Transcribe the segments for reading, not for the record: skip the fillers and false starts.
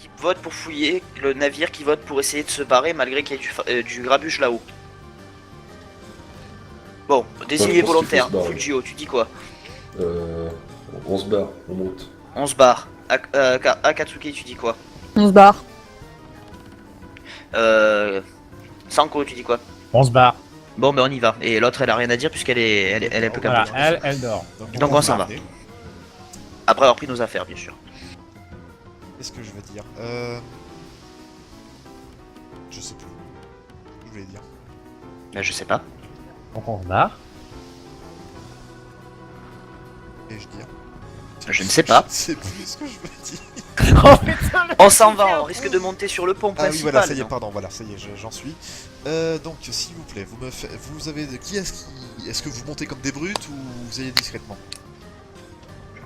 qui vote pour fouiller, le navire qui vote pour essayer de se barrer malgré qu'il y ait du grabuge là-haut. Bon, désigné je pense qu'il faut volontaire, se barrer. Fujio, tu dis quoi? On se barre, on monte. On se barre. Akatsuki, tu dis quoi? On se barre. Sanko, tu dis quoi? On se barre. Bon, ben on y va. Et l'autre, elle a rien à dire puisqu'elle est un peu Voilà, capable. elle dort. Donc on s'en va. Après avoir pris nos affaires, bien sûr. Qu'est-ce que je veux dire Je sais plus. Je voulais dire. Ben, je sais pas. Donc on se barre. Et je dire. Je ne sais pas. Je sais plus ce que je veux dire. Oh putain, On s'en va, on risque de monter sur le pont Ah oui, principal. voilà, ça y est, non pardon, voilà, ça y est, j'en suis. Donc, s'il vous plaît, vous avez qui est-ce que vous montez comme des brutes ou vous allez discrètement?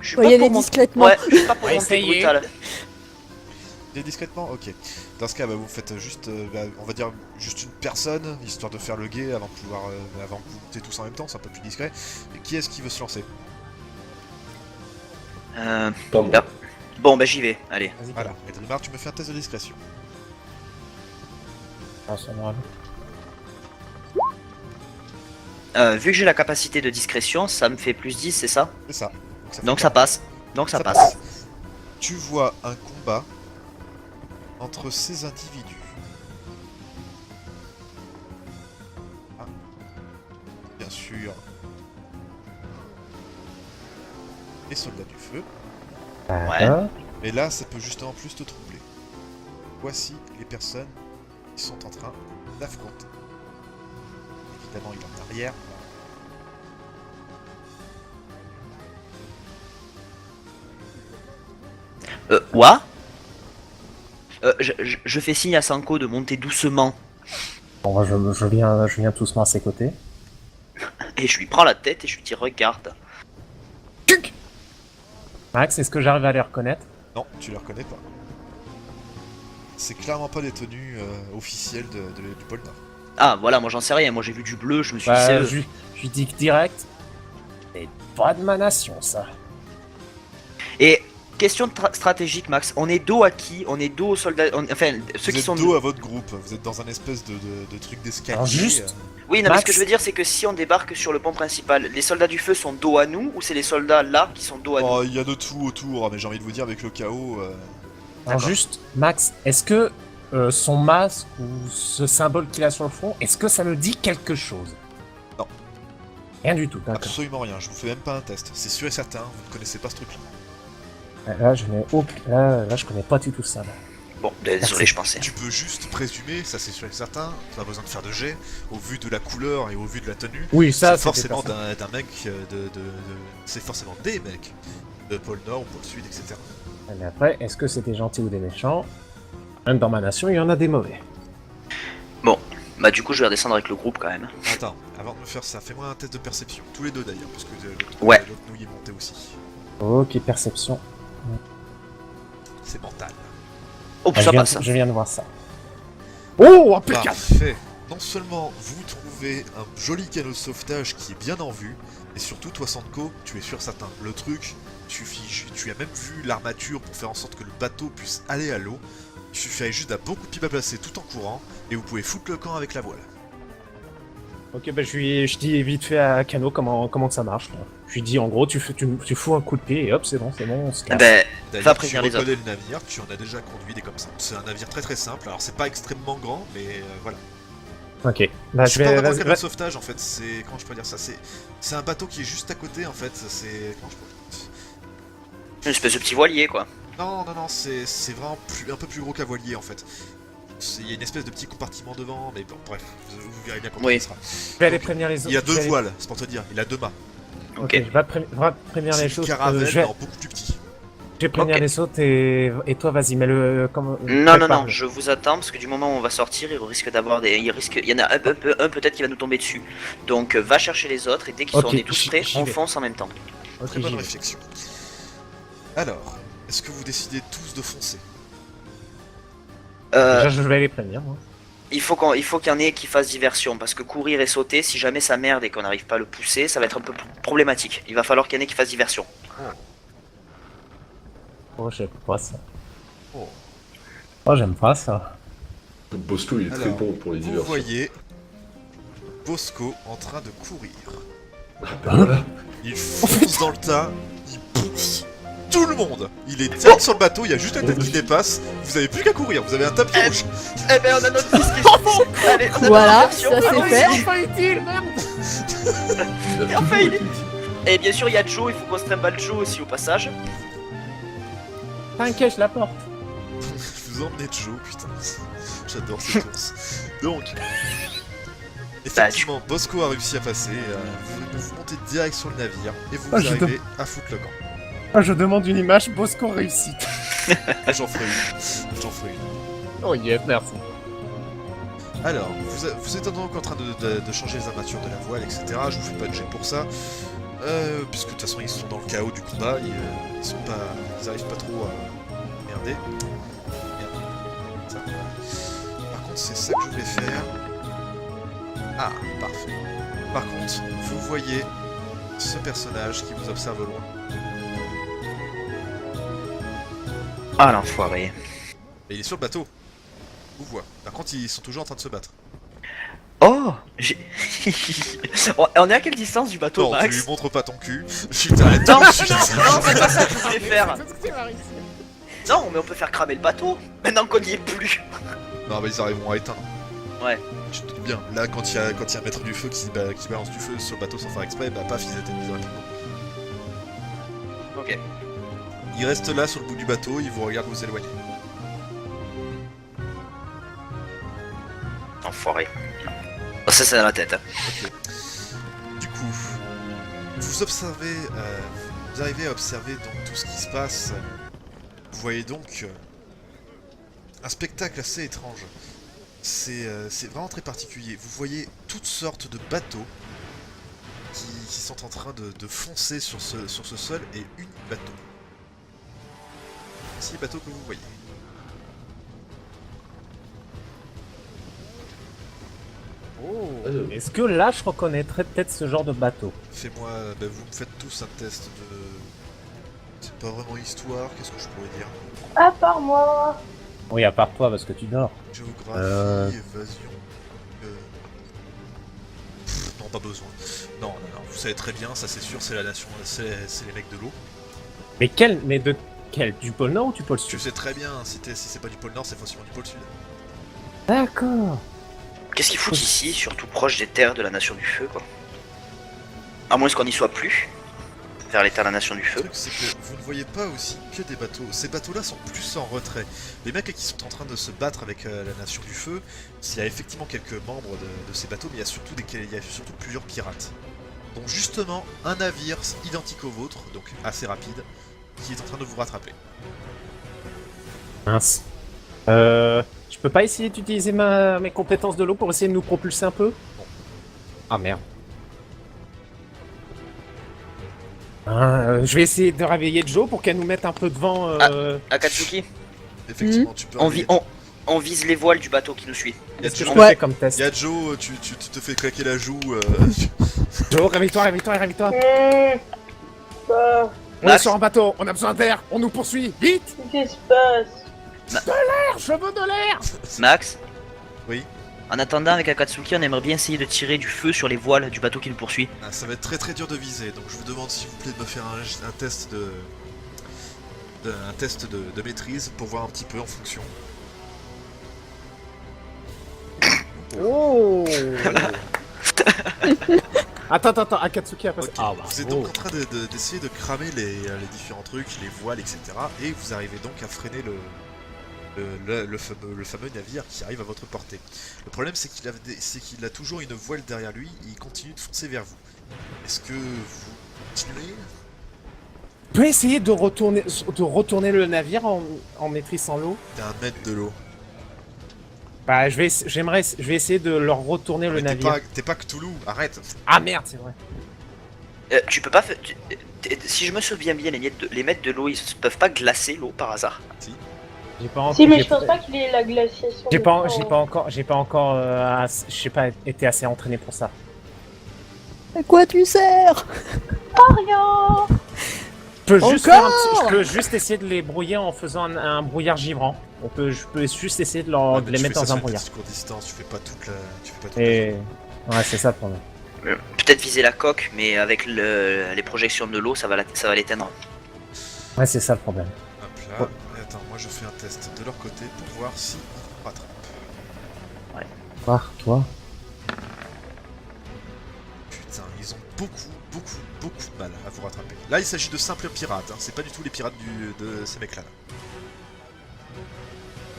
Je suis Faut y pas aller pour monter. discrètement. Ouais, je suis pas pour On va monter essayer. brutal. Et discrètement, ok. Dans ce cas, bah, vous faites juste, on va dire juste une personne, histoire de faire le guet avant de pouvoir, avant que vous montez tous en même temps, c'est un peu plus discret. Et qui est-ce qui veut se lancer? Pas moi. Là. Bon, ben j'y vais, allez. Vas-y, Voilà. Et Drimar, tu me fais un test de discrétion. Vu que j'ai la capacité de discrétion, ça me fait plus 10, c'est ça? C'est ça. fait Donc ça quatre. passe. Donc ça passe. Tu vois un combat entre ces individus. Ah. Bien sûr. Les soldats du feu. Ouais. Mais là, ça peut justement plus te troubler. Voici les personnes qui sont en train d'affronter. Évidemment, il est en arrière. What? Je fais signe à Sanko de monter doucement Bon, moi je viens doucement à ses côtés. et je lui prends la tête et je lui dis regarde. Max, est-ce que j'arrive à les reconnaître? Non, tu les reconnais pas. C'est clairement pas des tenues officielles du pôle Nord. Ah voilà, moi j'en sais rien, moi j'ai vu du bleu, je me suis dit Bah, c'est eux. je lui dis direct. C'est pas de ma nation, ça. Et question stratégique Max, on est dos à qui? On est dos aux soldats, enfin ceux Vous qui êtes sont dos à votre groupe, vous êtes dans un espèce de truc d'escalier. Alors juste, Oui, non, mais Max. ce que je veux dire, c'est que si on débarque sur le pont principal, les soldats du feu sont dos à nous ou c'est les soldats là qui sont dos à nous? Oh, il y a de tout autour, mais j'ai envie de vous dire, avec le chaos. alors D'accord. juste, Max, est-ce que son masque ou ce symbole qu'il a sur le front, est-ce que ça me dit quelque chose? Non. Rien du tout, d'accord. Absolument rien, je vous fais même pas un test. C'est sûr et certain, vous ne connaissez pas ce truc-là. Là, je n'ai aucun... là, je connais pas du tout ça. Là. Bon, désolé, je pensais. Tu peux juste présumer, ça c'est sûr et certain, pas besoin de faire de jet, au vu de la couleur et au vu de la tenue. Oui, ça, c'est c'était forcément pas ça. d'un mec c'est forcément des mecs de pôle Nord ou pôle Sud, etc. Mais après, est-ce que c'est des gentils ou des méchants? Même dans ma nation, il y en a des mauvais. Bah du coup, je vais redescendre avec le groupe quand même. Attends, avant de me faire ça, fais-moi un test de perception. Tous les deux d'ailleurs, parce que Ouais. l'autre nouille est monté aussi. Ok, perception. C'est mental. Oh, Ah, ça passe. je viens de voir ça. Oh, impeccable! Parfait. Non seulement vous trouvez un joli canot de sauvetage qui est bien en vue, et surtout toi Sanko, tu es sûr certain. Le truc, tu as même vu l'armature pour faire en sorte que le bateau puisse aller à l'eau. Il suffit juste d'un bon coup de pipe à placer tout en courant, et vous pouvez foutre le camp avec la voile. Ok, bah je dis vite fait à Kano comment ça marche. Là. Je lui dis en gros, tu fous un coup de pied et hop, c'est bon, on se casse. Ben, va D'ailleurs, tu prévenir les autres. reconnais le navire, tu en as déjà conduit des comme ça. C'est un navire très très simple, alors c'est pas extrêmement grand, mais voilà. Ok, bah je C'est pas vais... vraiment un vas-y, canot de sauvetage en fait, c'est... Comment je peux dire ça? C'est un bateau qui est juste à côté en fait, c'est... Comment je peux... Une espèce de petit voilier quoi. Non, c'est vraiment un peu plus gros qu'un voilier en fait. Il y a une espèce de petit compartiment devant, mais bon, bref, vous verrez bien comment Oui. il sera. je vais aller prévenir les autres. Il y a je deux vais aller- voiles, c'est pour te dire, il a deux mâts. Ok, Ok. je vais prévenir C'est les une choses. caravelle, je vais en beaucoup plus petit. prévenir Ok. les autres et toi, vas-y, mets-le... Comme, Non, non, non, prépare-le. je vous attends parce que du moment où on va sortir, il risque d'avoir des. Il y en a un peut-être qui va nous tomber dessus. Donc va chercher les autres et dès qu'ils Ok, sont on est tous prêts, j'y on vais. fonce en même temps. Ok, Très bonne j'y vais. réflexion. Alors, est-ce que vous décidez tous de foncer? Déjà, je vais les prévenir, moi. Il faut qu'il y en ait qui fassent diversion parce que courir et sauter, si jamais ça merde et qu'on n'arrive pas à le pousser, ça va être un peu problématique. Il va falloir qu'il y en ait qui fassent diversion. Oh, je sais pas ça. Oh. Oh, j'aime pas ça. Bosco, il est très Alors, bon pour les vous diversions. voyez Bosco en train de courir. Ah, ben voilà. Il fonce dans le tas, il pousse tout le monde. Il est direct sur le bateau, il y a juste la tête qui dépasse. Vous avez plus qu'à courir, vous avez un tapis rouge. Eh ben on a notre fils qui est... Allez, on a Voilà, notre version. ça c'est fait. Enfin utile, merde. Il a Et enfin, tout il est- utile. Et bien sûr il y a Joe, il faut qu'on se trimballe Joe aussi au passage. T'inquiète, je la porte. Je vous emmène Joe, putain. J'adore cette course. Donc, effectivement, Bosco a réussi à passer. Vous montez direct sur le navire et vous Ah, je arrivez à foutre le camp. Ah, je demande une image Bosco réussite. J'en ferai une. J'en ferai une. Oh yes, merci. Alors, vous êtes donc en train de changer les armatures de la voile, etc. Je vous fais pas de jet pour ça. Puisque de toute façon, ils sont dans le chaos du combat. Ils arrivent pas trop à merder. Merde. Ça, voilà. Par contre, c'est ça que je voulais faire. Ah, parfait. Par contre, vous voyez ce personnage qui vous observe au loin. Ah l'enfoiré. Et il est sur le bateau. Vous voit. Par contre, ils sont toujours en train de se battre. Oh j'ai... On est à quelle distance du bateau, Non, tu Max? lui montres pas ton cul. Je t'arrête. Non, non, c'est pas ça que je voulais faire. Non, mais on peut faire cramer le bateau, maintenant qu'on n'y est plus. Non, bah ils arriveront à éteindre. Ouais. Je te dis bien, là quand il y a un maître du feu qui balance du feu sur le bateau sans faire exprès, bah paf, ils éteignent plus rapidement. Ok. Ils restent là sur le bout du bateau, ils vous regardent vous éloigner. Enfoiré. Oh, ça c'est dans la tête. Ok. Du coup, vous observez, vous arrivez à observer donc tout ce qui se passe. Vous voyez donc un spectacle assez étrange. C'est vraiment très particulier. Vous voyez toutes sortes de bateaux qui sont en train de foncer sur ce sol et unique bateau. 6 bateaux que vous voyez. Oh. Est-ce que là, je reconnaîtrais peut-être ce genre de bateau? Fais-moi, bah, vous me faites tous un test de... C'est pas vraiment histoire, qu'est-ce que je pourrais dire? À part moi. Oui, à part toi, parce que tu dors. Géographie, évasion... non, pas besoin. Non, vous savez très bien, ça c'est sûr, c'est la nation, c'est les mecs de l'eau. Mais quel? Mais de quel? Du pôle Nord ou du pôle Tu Sud? sais très bien, si c'est pas du pôle Nord, c'est forcément du pôle Sud. D'accord. Qu'est-ce qu'ils foutent ici, surtout proche des terres de la Nation du Feu, quoi? À moins qu'on n'y soit plus, vers les terres de la Nation du Le Feu. truc c'est que vous ne voyez pas aussi que des bateaux. Ces bateaux-là sont plus en retrait. Les mecs qui sont en train de se battre avec la Nation du Feu, il y a effectivement quelques membres de ces bateaux, mais il y a surtout plusieurs pirates. Donc justement, un navire identique au vôtre, donc assez rapide, qui est en train de vous rattraper. Mince. Je peux pas essayer d'utiliser mes compétences de l'eau pour essayer de nous propulser un peu? Non. Ah merde. Je vais essayer de réveiller Joe pour qu'elle nous mette un peu de vent. Akatsuki, Effectivement, tu peux on vise les voiles du bateau qui nous suit. Qu'est-ce que je Joe, peux Ouais. faire comme test? Joe, tu te fais claquer la joue. Joe, réveille-toi. Bah, On Max. est sur un bateau, on a besoin d'air, on nous poursuit, vite! qu'est-ce qui se passe? Je veux de l'air! Max? Oui. En attendant, avec Akatsuki, on aimerait bien essayer de tirer du feu sur les voiles du bateau qui nous poursuit. Ah, ça va être très très dur de viser, donc je vous demande s'il vous plaît de me faire un test de maîtrise pour voir un petit peu en fonction. Oh! Attends, Akatsuki a passé. Ok, Ah, bah, vous êtes donc en train d'essayer de cramer les différents trucs, les voiles, etc. Et vous arrivez donc à freiner le fameux navire qui arrive à votre portée. Le problème c'est qu'il a toujours une voile derrière lui et il continue de foncer vers vous. Est-ce que vous continuez? Tu peux essayer de retourner le navire en maîtrisant l'eau? T'es un mètre de l'eau. Bah, je vais essayer de leur retourner le Mais navire. t'es pas Cthulhu, arrête. Ah merde, c'est vrai. Tu peux pas faire... Si je me souviens bien, les maîtres de l'eau, ils peuvent pas glacer l'eau par hasard. J'ai pas encore. Si, mais je pense pas qu'il ait la glaciation. J'ai pas encore, je sais pas, été assez entraîné pour ça. À quoi tu sers? À rien. Je peux juste essayer de les brouiller en faisant un brouillard givrant. Je peux juste essayer de Ouais, de mais les tu mettre fais ça dans un sur une brouillard. petite courte distance, tu fais pas toute la... Tu fais pas toute Et... Ouais, c'est ça le problème. Peut-être viser la coque, mais avec les projections de l'eau, ça va l'éteindre. Ouais, c'est ça le problème. Hop là. Et attends, moi je fais un test de leur côté pour voir si on rattrape. Ah, toi. Putain, ils ont beaucoup de mal à vous rattraper. Là, il s'agit de simples pirates, hein. C'est pas du tout les pirates de ces mecs-là.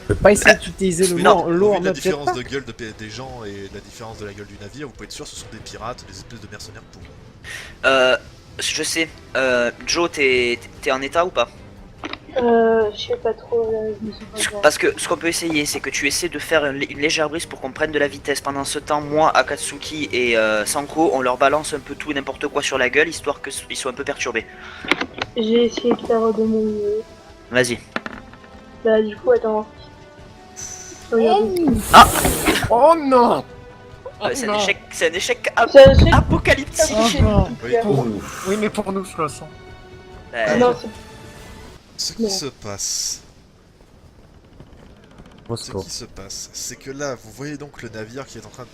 Je peux pas essayer d'utiliser Mais l'eau non, en au vu de la mode différence jetpack. de gueule des gens et la différence de la gueule du navire, vous pouvez être sûr, ce sont des pirates, des espèces de mercenaires pourris. Je sais. Joe, t'es en état ou pas? Je sais pas trop, là, je me suis pas voir. Parce que ce qu'on peut essayer, c'est que tu essaies de faire une légère brise pour qu'on prenne de la vitesse. Pendant ce temps, moi, Akatsuki et Sanko, on leur balance un peu tout et n'importe quoi sur la gueule, histoire qu'ils soient un peu perturbés. J'ai essayé de faire de mon mieux. Vas-y. Bah, du coup, attends. Regarde. Oh non! C'est un échec C'est un échec. apocalyptique. C'est un échec. Oui. Ouf. Oui, mais pour nous, je le sens. Non, c'est Ce qui se passe, Bosco. c'est que là, vous voyez donc le navire qui est en train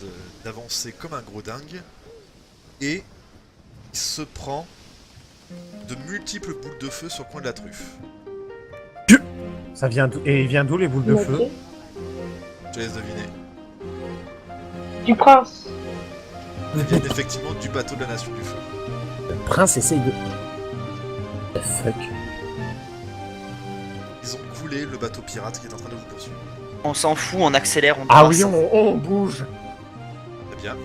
d'avancer comme un gros dingue, et il se prend de multiples boules de feu sur le coin de la truffe. Ça vient d'où? Et il vient d'où les boules de feu? Je te laisse deviner. Du prince. Ils viennent effectivement du bateau de la Nation du Feu. Le prince essaye de... The fuck? Ils ont coulé le bateau pirate qui est en train de vous poursuivre. On s'en fout, on accélère, on Ah trace. oui, on bouge. Très bien.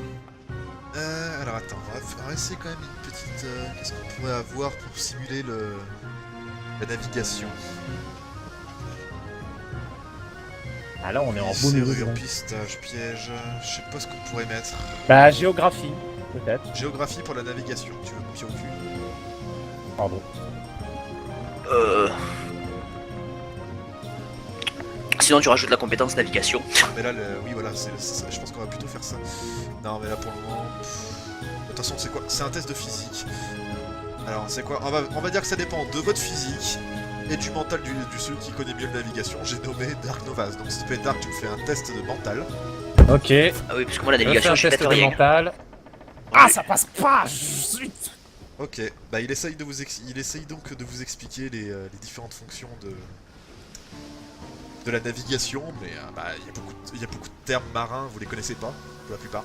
Alors attends, on va essayer quand même une petite... Qu'est-ce qu'on pourrait avoir pour simuler la navigation? Ah là, on est en beau Serrure, niveau. pistage, piège... Je sais pas ce qu'on pourrait mettre. Bah, géographie, peut-être. Géographie pour la navigation, tu veux copier au cul? Pardon. Sinon, tu rajoutes la compétence navigation. Mais là, oui voilà, je pense qu'on va plutôt faire ça. Non mais là pour le moment... De toute façon, c'est quoi? C'est un test de physique. Alors, c'est quoi? On va dire que ça dépend de votre physique et du mental du celui qui connaît mieux la navigation. J'ai nommé Dark Novas. Donc si tu fais Dark, tu me fais un test de mental. Ok. Ah oui, parce que moi, la Je fais navigation, un je suis test peut-être de rien. mental. Ah, ça passe pas! Zut. Ok, bah il essaye donc de vous expliquer les différentes fonctions de la navigation, mais bah, il y a beaucoup de termes marins, vous les connaissez pas, pour la plupart.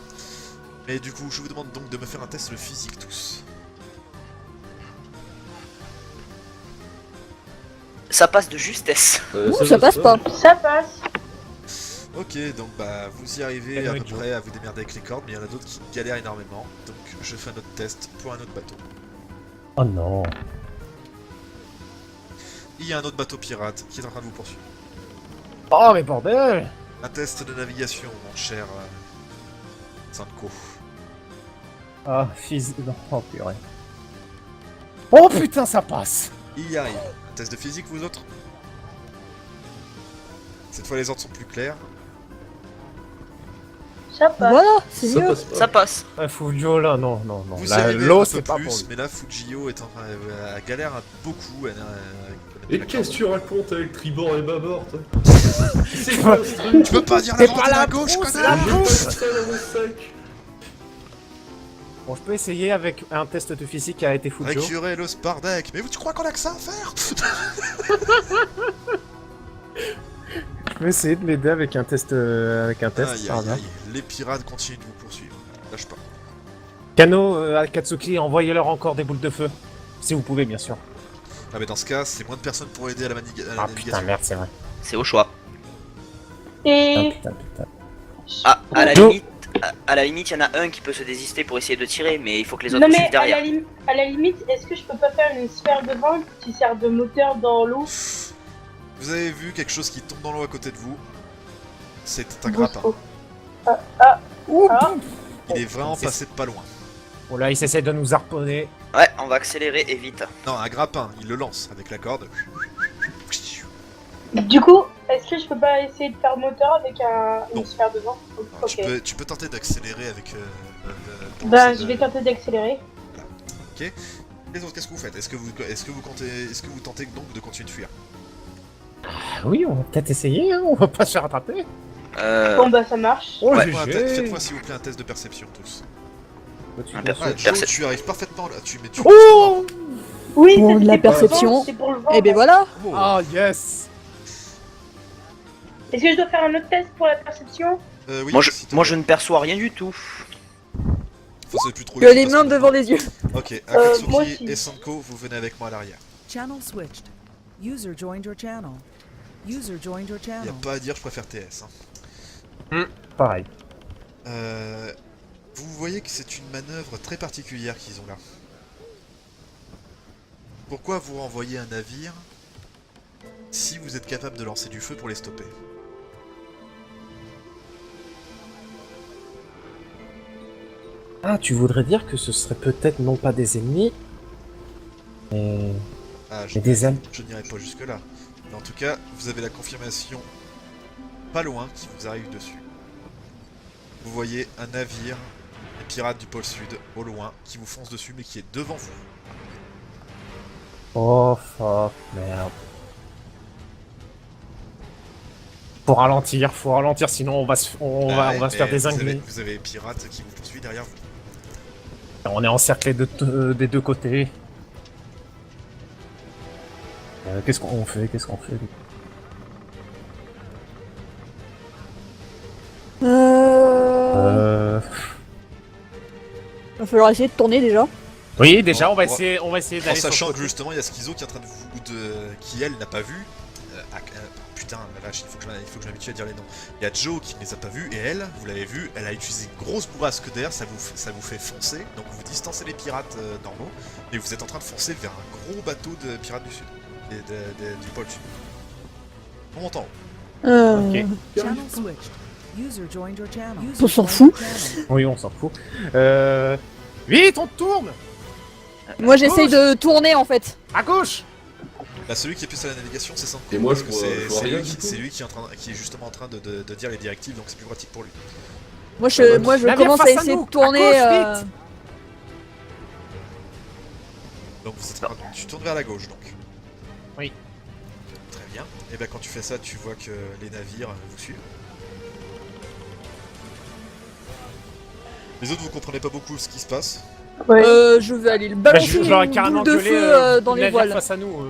Mais du coup, je vous demande donc de me faire un test de physique tous. Ça passe de justesse. Ça passe pas. Ça passe. Ok, donc bah vous y arrivez Hello, à peu Joe. près à vous démerder avec les cordes, mais il y en a d'autres qui galèrent énormément. Donc je fais un autre test pour un autre bateau. Oh non. Il y a un autre bateau pirate qui est en train de vous poursuivre. Oh, mais bordel! Un test de navigation, mon cher Sanko. Ah, physique. Oh, purée. Oh putain, ça passe! Il y arrive. Un test de physique, vous autres? Cette fois, les ordres sont plus clairs. Ça passe. Voilà, c'est Ça mieux. passe pas. Ça passe. Ah, Fujio là, non, non, non. Vous y Là, arrivez l'eau, un c'est peu pas plus, pour lui. mais là, Fujio est en train, elle galère beaucoup. Et qu'est-ce que tu racontes avec tribord et bâbord, toi? C'est quoi, quoi ce truc? Tu peux pas dire C'est la droite pas et la la gauche, brousse, connard! J'ai pas ça dans mon sac. Bon, je peux essayer avec un test de physique qui a été Fujio. Récurer le Spardec. Mais tu crois qu'on a que ça à faire? Je peux essayer de l'aider avec un test, Aïe, par aïe, là. aïe. Les pirates continuent de vous poursuivre. Lâche pas. Kano, Akatsuki, envoyez-leur encore des boules de feu. Si vous pouvez, bien sûr. Ah, mais dans ce cas, c'est moins de personnes pour aider à la Ah navigation. putain, merde, c'est vrai. C'est au choix. Ah Et putain, putain. Ah, à la Joe. limite, il y en a un qui peut se désister pour essayer de tirer, mais il faut que les autres non mais suivent derrière. à la limite, est-ce que je peux pas faire une sphère de vent qui sert de moteur dans l'eau? Vous avez vu quelque chose qui tombe dans l'eau à côté de vous? C'est un grappin. Bosco. Ouh, Ah. Il est vraiment C'est- passé de pas loin. Oh là, il s'essaie de nous harponner. Ouais, on va accélérer et vite. Non, un grappin, il le lance avec la corde. Du coup, est-ce que je peux pas essayer de faire moteur avec Non. une sphère de vent? Alors, Ok. tu peux tenter d'accélérer avec. ton Bah, lancer je de- vais tenter d'accélérer. Les autres, qu'est-ce que vous faites? Est-ce que vous tentez donc de continuer de fuir? Ah oui, on va peut-être essayer, hein, on va pas se faire attraper. Bon bah ça marche. Oh, Ouais. Faites-moi s'il vous plaît un test de perception tous. Un Perso- Ah, Joe, Percep- tu arrives parfaitement là. Oh Oui, Bon, c'était la pour le perception. vent, c'est pour le vent. Et ben voilà. Oh. Ah, yes. Est-ce que je dois faire un autre test pour la perception? Oui, Moi, s'il te moi plaît. je ne perçois rien du tout. Enfin, c'est plus trop Tu as utile les parce mains que- devant les yeux. Ok, moi Akatsuki aussi. et Sanko, vous venez avec moi à l'arrière. Channel switched. User joined your channel. User joined your Y a channel. pas à dire, je préfère TS. Hein. Pareil. Vous voyez que c'est une manœuvre très particulière qu'ils ont là. Pourquoi vous renvoyez un navire si vous êtes capable de lancer du feu pour les stopper? Ah, tu voudrais dire que ce serait peut-être non pas des ennemis, mais, Ah, mais des amis. je n'irai pas jusque là. Mais en tout cas, vous avez la confirmation pas loin qui vous arrive dessus. Vous voyez un navire, les pirates du pôle sud, au loin, qui vous fonce dessus mais qui est devant vous. Oh fuck, merde. Faut ralentir, sinon on va se, on Bah va, ouais, on va se mais faire désingler. vous avez les pirates qui vous poursuivent derrière vous. On est encerclé des deux côtés. Qu'est-ce qu'on fait? Va falloir essayer de tourner déjà. Oui, déjà, Bon, on va essayer En d'aller sur sachant le que côté. justement il y a Schizo qui est en train de vous qui elle n'a pas vu. Putain la vache, il faut que je m'habitue à dire les noms. Il y a Joe qui ne les a pas vus et elle, vous l'avez vu, elle a utilisé une grosse bourrasque d'air, ça vous fait foncer, donc vous distancez les pirates normaux, et vous êtes en train de foncer vers un gros bateau de pirates du sud, et du pôle sud. On monte en haut. Ok. Channel switched. User joined your channel. On s'en fout. Oui, on s'en fout. Vite, on tourne. Moi j'essaye de tourner en fait. À gauche. Bah celui qui est plus à la navigation c'est Sanko, Et moi, parce je que vois- je vois rien du tout. c'est lui qui est justement en train de dire les directives, donc c'est plus pratique pour lui. Moi je Navire commence à face à essayer nous, de tourner. à gauche, vite. Donc vous êtes, tu tournes vers la gauche donc. Oui. Très bien. Et ben quand tu fais ça, tu vois que les navires vous suivent. Les autres vous comprenez pas beaucoup ce qui se passe. Ouais. Je vais aller le Bah, balancer j'aurais une carrément boule de gueulé, feu dans les navire voiles. face à nous.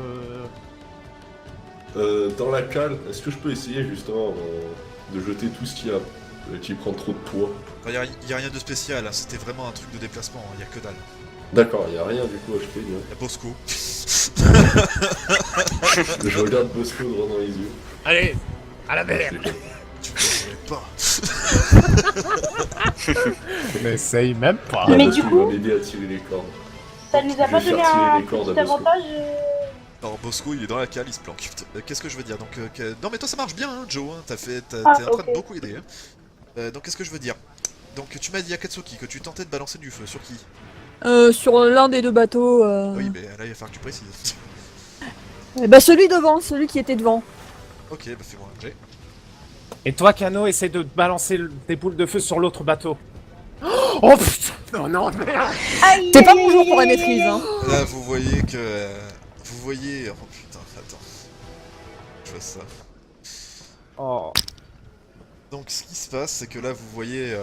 Dans la cale, est-ce que je peux essayer justement de jeter tout ce qu'il y a qui prend trop de poids? Il y a rien de spécial, hein, c'était vraiment un truc de déplacement, il y a que dalle. D'accord, il y a rien du coup à jeter. Il y a Bosco. Je regarde Bosco droit dans les yeux. Allez, à la mer. Tu ne pas. N'essaye même pas. Mais Bosco, du coup- il va m'aider à tirer les cordes. Ça nous a Je pas vais donné faire tirer un les cordes à petit Bosco. avantage Alors Bosco il est dans la cale, il se planque. Qu'est-ce que je veux dire donc non mais toi ça marche bien hein, Joe, hein, t'es Ah, en train de ok. beaucoup aider. Hein. Donc qu'est-ce que je veux dire? Donc tu m'as dit à Katsuki que tu tentais de balancer du feu, sur qui? Sur l'un des deux bateaux. Oui mais là il va falloir que tu précises. Bah celui devant, celui qui était devant. Ok bah fais-moi un jet. Et toi, Kano, essaie de balancer des boules de feu sur l'autre bateau. Oh putain, non, merde. Aïe, C'est pas aïe, mon jour aïe, pour la aïe, maîtrise, aïe, hein. Là vous voyez que... vous voyez... Oh putain, attends. Je fais ça. Oh. Donc ce qui se passe c'est que là vous voyez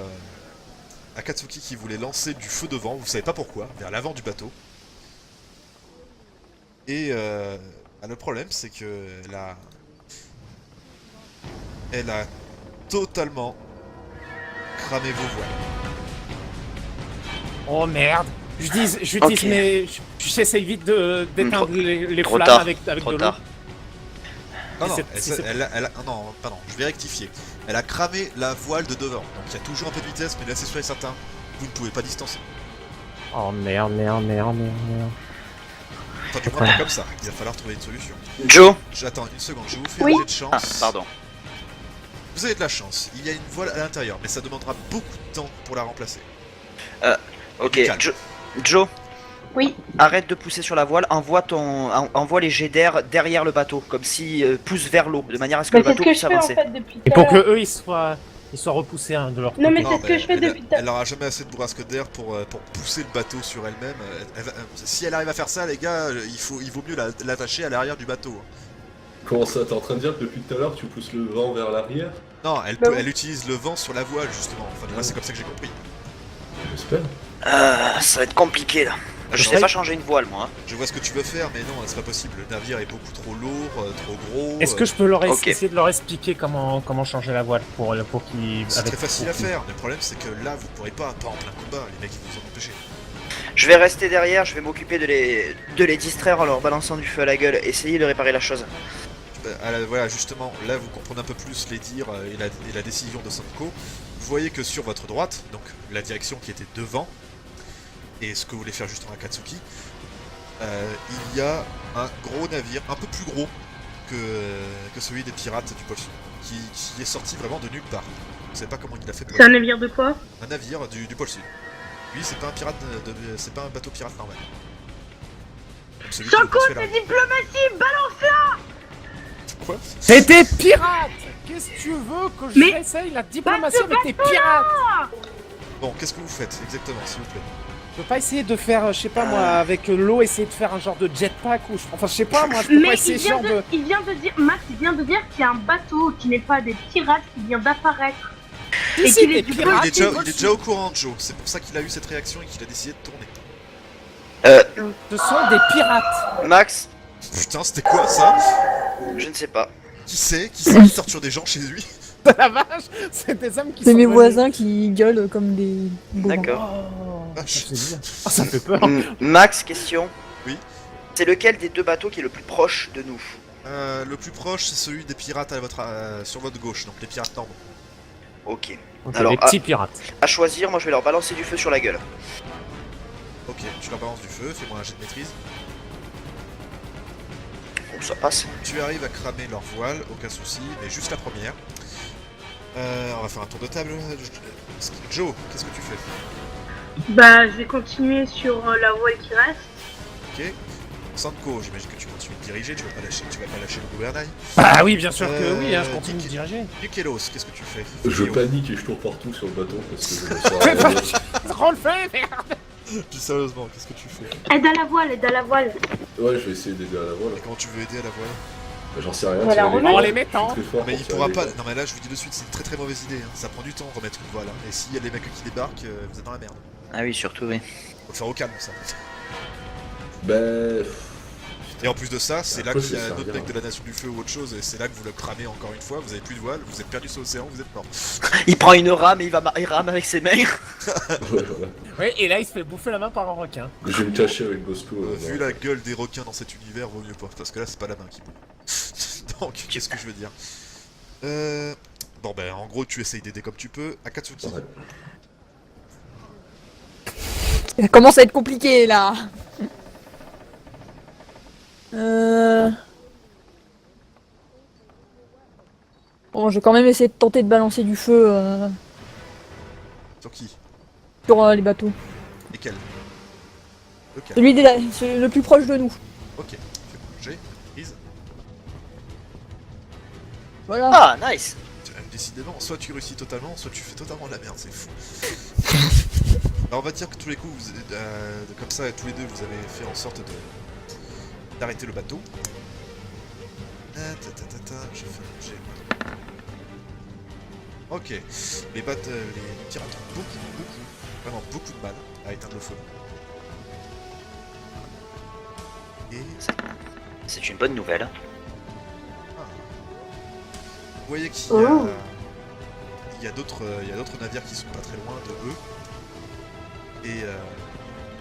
Akatsuki qui voulait lancer du feu devant, vous savez pas pourquoi, vers l'avant du bateau. Et bah, le problème c'est que elle a totalement cramé vos voiles. Oh merde. J'utilise Ok. mes... J'essaye vite d'éteindre Trop- les Trop flammes tard. avec Trop de l'eau. tard. Non, Et non, c'est- non, pardon, je vais rectifier. Elle a cramé la voile de devant, donc il y a toujours un peu de vitesse, mais là c'est sûr et certain, vous ne pouvez pas distancer. Oh merde. Enfin, du moins pas comme ça, il va falloir trouver une solution. Joe. J'attends une seconde, je vous fais Oui. un jet de chance. Ah, pardon. Vous avez de la chance, il y a une voile à l'intérieur, mais ça demandera beaucoup de temps pour la remplacer. Ok, Calme. Joe. Oui. Arrête de pousser sur la voile, envoie les jets d'air derrière le bateau, comme si pousse vers l'eau, de manière à ce que Bah, le c'est ce bateau que puisse je fais en avancer. fait depuis Et tout à pour que l'heure. eux ils soient Ils sont repoussés de leur Non, mais côté. c'est ce que je fais depuis tout à Elle aura jamais assez de bourrasque d'air pour pousser le bateau sur elle-même. Si elle arrive à faire ça, les gars, il vaut mieux l'attacher à l'arrière du bateau. Comment ça, t'es en train de dire que depuis tout à l'heure tu pousses le vent vers l'arrière? Non, Bah oui. elle utilise le vent sur la voile, justement. Enfin, moi, c'est comme ça que j'ai compris. J'espère. Ça va être compliqué là. Je sais pas changer une voile moi. Je vois ce que tu veux faire, mais non, c'est pas possible. Le navire est beaucoup trop lourd, trop gros. Est-ce que je peux leur Ok. essayer de leur expliquer comment changer la voile pour qu'ils... C'est avec- très facile pour à qu'ils- faire. Le problème, c'est que là, vous pourrez pas en plein combat. Les mecs, ils vont vous en empêcher. Je vais rester derrière, je vais m'occuper de les distraire en leur balançant du feu à la gueule. Essayez de réparer la chose. Voilà, justement, là, vous comprenez un peu plus les dires et la décision de Sanko. Vous voyez que sur votre droite, donc la direction qui était devant, et ce que voulait faire justement Akatsuki, il y a un gros navire, un peu plus gros que celui des pirates du pôle Sud, qui est sorti vraiment de nulle part. Vous savez pas comment il a fait pour... C'est un navire de quoi? Un navire du pôle Sud. Lui, c'est pas un pirate, c'est pas un bateau pirate normal. Donc, celui qui Sanko, est construit là. c'est diplomatie, balance! Quoi? C'est des pirates! Qu'est-ce que tu veux que Mais- j'essaye la diplomatie avec des pirates? Bon, qu'est-ce que vous faites exactement, s'il vous plaît? Je peux pas essayer de faire, je sais pas moi, avec l'eau, essayer de faire un genre de jetpack ou... Enfin, je sais pas, moi, je peux pas Mais essayer ce genre de... il vient de dire, Max, il vient de dire qu'il y a un bateau qui n'est pas des pirates qui vient d'apparaître. Si, si, qu'il des est du pirates! Il est déjà au courant, Joe. C'est pour ça qu'il a eu cette réaction et qu'il a décidé de tourner. Ce sont des pirates! Max, Putain, c'était quoi ça? je ne sais pas. Qui c'est qui torture des gens chez lui? La vache! C'est des hommes qui C'est sont mes venus. voisins qui gueulent comme des bovins. D'accord. Oh, Ah, c'est bien. Ah, ça fait peur! Max, question. Oui. C'est lequel des deux bateaux qui est le plus proche de nous? Le plus proche, c'est celui des pirates sur votre gauche, donc les pirates normaux. Ok. Ok, Alors, des petits pirates. À choisir, moi je vais leur balancer du feu sur la gueule. Ok, tu leur balances du feu, fais-moi un jet de maîtrise. Bon, ça passe. Tu arrives à cramer leur voile, aucun souci, mais juste la première. On va faire un tour de table. Joe, qu'est-ce que tu fais? Bah, je vais continuer sur la voile qui reste. Ok. Sanko, j'imagine que tu continues de diriger, tu vas pas lâcher le gouvernail. Bah oui, bien sûr que oui, hein, je continue Nick- de diriger. Nukelos, qu'est-ce que tu fais? Je Fio. panique et je tourne partout sur le bateau parce que je me sens à Rends le feu, merde! Dis sérieusement, qu'est-ce que tu fais? Aide à la voile, aide à la voile. Ouais, je vais essayer d'aider à la voile. Et comment tu veux aider à la voile? Bah, j'en sais rien. Voilà, tirer on En cordes, les mettant. très fort Mais pour il tirer pourra les pas. cordes. Non, mais là, je vous dis de suite, c'est une très très mauvaise idée. Hein. Ça prend du temps de remettre une voile. Hein. Et s'il y a des mecs qui débarquent, vous êtes dans la merde. Ah oui, surtout, oui. Faut le faire au calme, ça. Ben. Et en plus de ça, c'est là Après, qu'il y a ça un sert autre à mec rien. de la Nation du Feu ou autre chose, et c'est là que vous le cramez encore une fois. Vous avez plus de voile, vous êtes perdu sur l'océan, vous êtes mort. Il prend une rame et il rame avec ses mains. Ouais, voilà. Oui, et là, il se fait bouffer la main par un requin. Je vais me cacher avec Bosco. Vu la gueule des requins dans cet univers, vaut mieux pas, parce que là, c'est pas la main qui bouge. Donc, qu'est-ce que je veux dire Bon, ben, en gros, tu essayes d'aider comme tu peux. Akatsuki, Ouais. Ça commence à être compliqué là. Bon, je vais quand même essayer de tenter de balancer du feu sur qui? sur les bateaux. Lesquels? Lequel? Celui le plus proche de nous. Ok, fais-moi un jet, prise. Voilà. Ah, nice. Décidément, soit tu réussis totalement, soit tu fais totalement de la merde, c'est fou. Alors on va dire que tous les coups, comme ça, tous les deux, vous avez fait en sorte d'arrêter le bateau. Je fais un jet. Ok, les pirates ont vraiment beaucoup de mal à éteindre le feu. Et C'est une bonne nouvelle. vous voyez qu'il y a d'autres navires qui sont pas très loin de eux. Et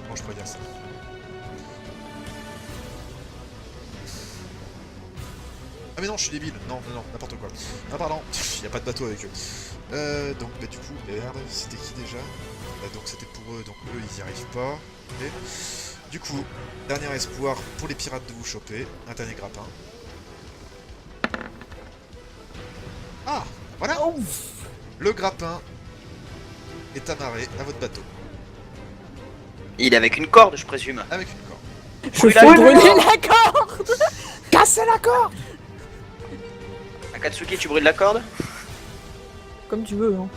comment je pourrais dire ça? Ah mais non, je suis débile. Non, n'importe quoi. Ah pardon, il y a pas de bateau avec eux. Donc bah du coup, merde, c'était qui déjà? Donc c'était pour eux, donc eux ils y arrivent pas. Ok. Du coup, dernier espoir pour les pirates de vous choper, un dernier grappin. Ah, voilà. Le grappin est amarré à votre bateau, Il est avec une corde, je présume. avec une corde. Je Brûle fais la brûler corde. la corde. Cassez la corde! Akatsuki, tu brûles la corde? comme tu veux. Hein.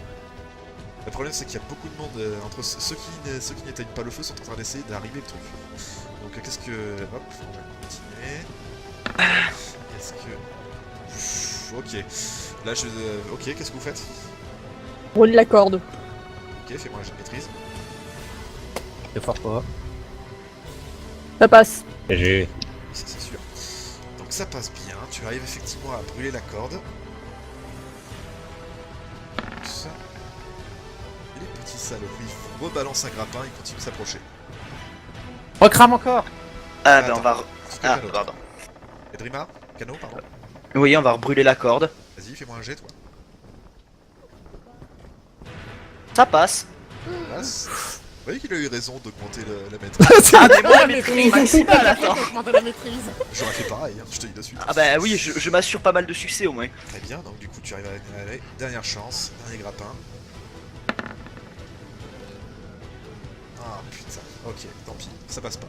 Le problème c'est qu'il y a beaucoup de monde entre ceux qui n'éteignent pas le feu sont en train d'essayer d'arriver le truc. Donc qu'est-ce que... Hop, on va continuer. Est-ce que... Ok. Là je... Ok, qu'est-ce que vous faites? Roule la corde. Ok, fais-moi un jet de maîtrise. C'est fort pas. Ça passe. J'ai. Ça c'est sûr. Donc ça passe bien, tu arrives effectivement à brûler la corde. Ça. Et les petits salauds, ils rebalancent un grappin, ils continuent de s'approcher. Recrame encore. Ah, ben on Attends. va. C'est Ah, Cano, toi. pardon. Edrima, Cano, pardon. Oui, on va rebrûler la corde. Vas-y, fais-moi un jet, toi. Ça passe. Passe. Vous voyez qu'il a eu raison d'augmenter la maîtrise. Ah, mais moi, la maîtrise maximale, attends. J'aurais fait pareil, hein, je te dis de suite. Ah, bah oui, je m'assure pas mal de succès au moins. Très bien, donc du coup tu arrives à aller. Dernière chance, dernier grappin. Ah putain, ok, tant pis, ça passe pas.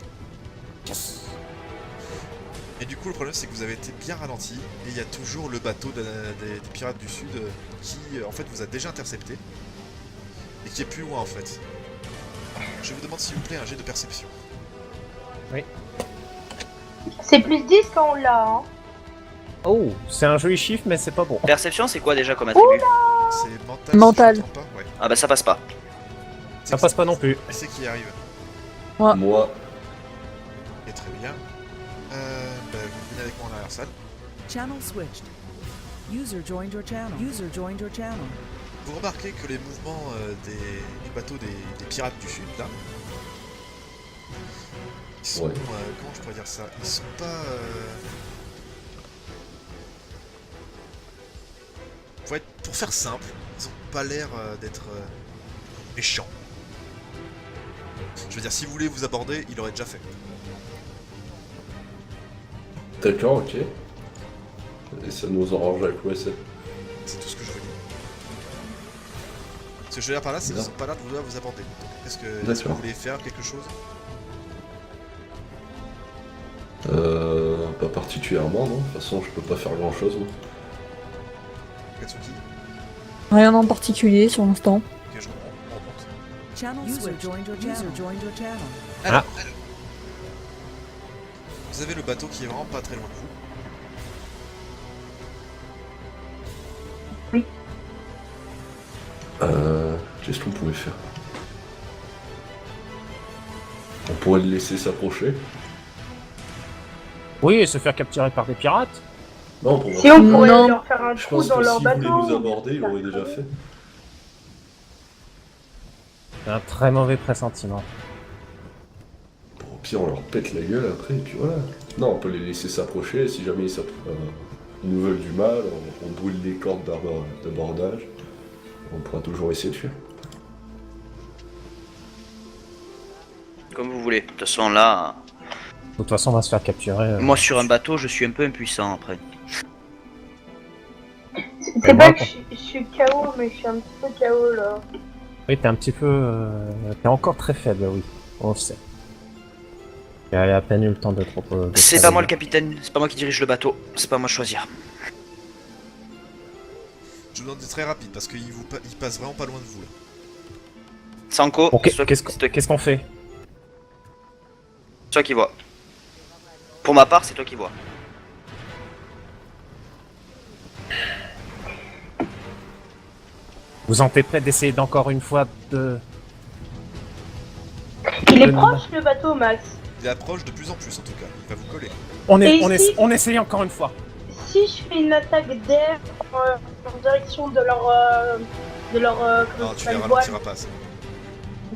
Et du coup le problème c'est que vous avez été bien ralenti et il y a toujours le bateau des pirates du sud qui en fait vous a déjà intercepté et qui est plus loin en fait. Je vous demande s'il vous plaît un jet de perception. C'est plus 10 quand on l'a, hein. Oh, c'est un joli chiffre, mais c'est pas bon. Perception, c'est quoi déjà comme attribut? C'est mental. Mental. Si je me trompe pas. Ouais. Ah, bah ça passe pas. Ça passe pas non plus. C'est qui arrive. Moi, Et très bien. Bah, vous venez avec moi en arrière-salle. Channel switched. User joined your channel. User joined your channel. Vous remarquez que les mouvements du bateau des pirates du sud, là, ils sont... Ouais. comment je pourrais dire ça? Ils sont pas... Pour faire simple, ils ont pas l'air d'être méchants. Je veux dire, si vous voulez vous aborder, il aurait déjà fait. d'accord, ok. Et ça nous arrange avec l'OSF. C'est tout ce que je veux dire. Ce que je veux dire par là, c'est qu'ils Non. sont pas là de vouloir vous aborder. Donc, est-ce que vous D'accord. voulez faire quelque chose? Pas particulièrement, non. De toute façon, je peux pas faire grand chose, moi. Katsuki? Rien en particulier sur l'instant. Ok, je comprends. On remonte. Channel switched. User joined your channel. Alors, vous avez le bateau qui est vraiment pas très loin de vous. Qu'est-ce qu'on pourrait faire? On pourrait le laisser s'approcher. Oui, et se faire capturer par des pirates. Non, pour Si on pourrait Non. leur faire un Je trou pense dans que leur s'il voulait bateau. nous aborder, il l'aurait déjà fait. J'ai un très mauvais pressentiment. Bon, au pire, on leur pète la gueule après, et puis voilà. Non, on peut les laisser s'approcher, si jamais ils nous veulent du mal, on brûle les cordes d'abordage. On pourra toujours essayer de fuir. Comme vous voulez. De toute façon, là, De toute façon, on va se faire capturer. moi sur un bateau, je suis un peu impuissant après. C'est pas que je suis KO, mais je suis un petit peu KO là. Oui, t'es un petit peu... T'es encore très faible, oui. On le sait. Il a à peine eu le temps de proposer. C'est pas moi le capitaine, c'est pas moi qui dirige le bateau, c'est pas moi de choisir. Je vous demande d'être très rapide parce qu'il passe vraiment pas loin de vous là. Sanko, Bon, c'est toi- qu'est-ce c'est toi- qu'est-ce qu'on fait? c'est toi qui vois. Pour ma part, c'est toi qui vois. Vous en êtes prêt d'essayer d'encore une fois de... Il est Euh, proche le bateau, Max. Il approche de plus en plus en tout cas, il va vous coller. On essaye encore une fois. Si je fais une attaque d'air en direction de leur comment Non, ça tu s'appelle, les voile. ralentiras pas. Ça.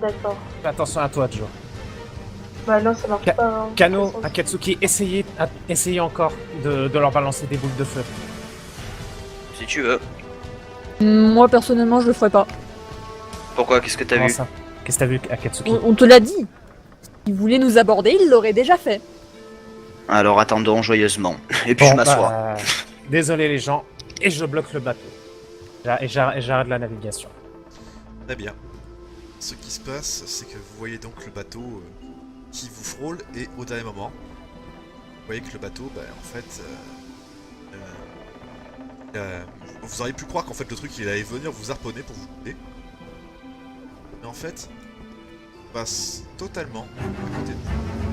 D'accord. Fais attention à toi, Joe. Bah non, ça marche Ka- pas. Hein. Kano, Akatsuki, essayez encore de leur balancer des boules de feu. Si tu veux. Moi, personnellement, je le ferai pas. Pourquoi? Qu'est-ce que t'as Comment vu? ça? Qu'est-ce que t'as vu, Akatsuki? On te l'a dit. S'il voulait nous aborder, il l'aurait déjà fait. Alors attendons joyeusement. Et puis Bon, je m'assois. bah, désolé les gens, et je bloque le bateau. Et j'arrête la navigation. Très bien. Ce qui se passe, c'est que vous voyez donc le bateau qui vous frôle et au dernier moment, vous voyez que le bateau, bah, en fait, Vous auriez pu croire qu'en fait le truc il allait venir vous harponner pour vous couper. Mais en fait, il passe totalement à côté de vous.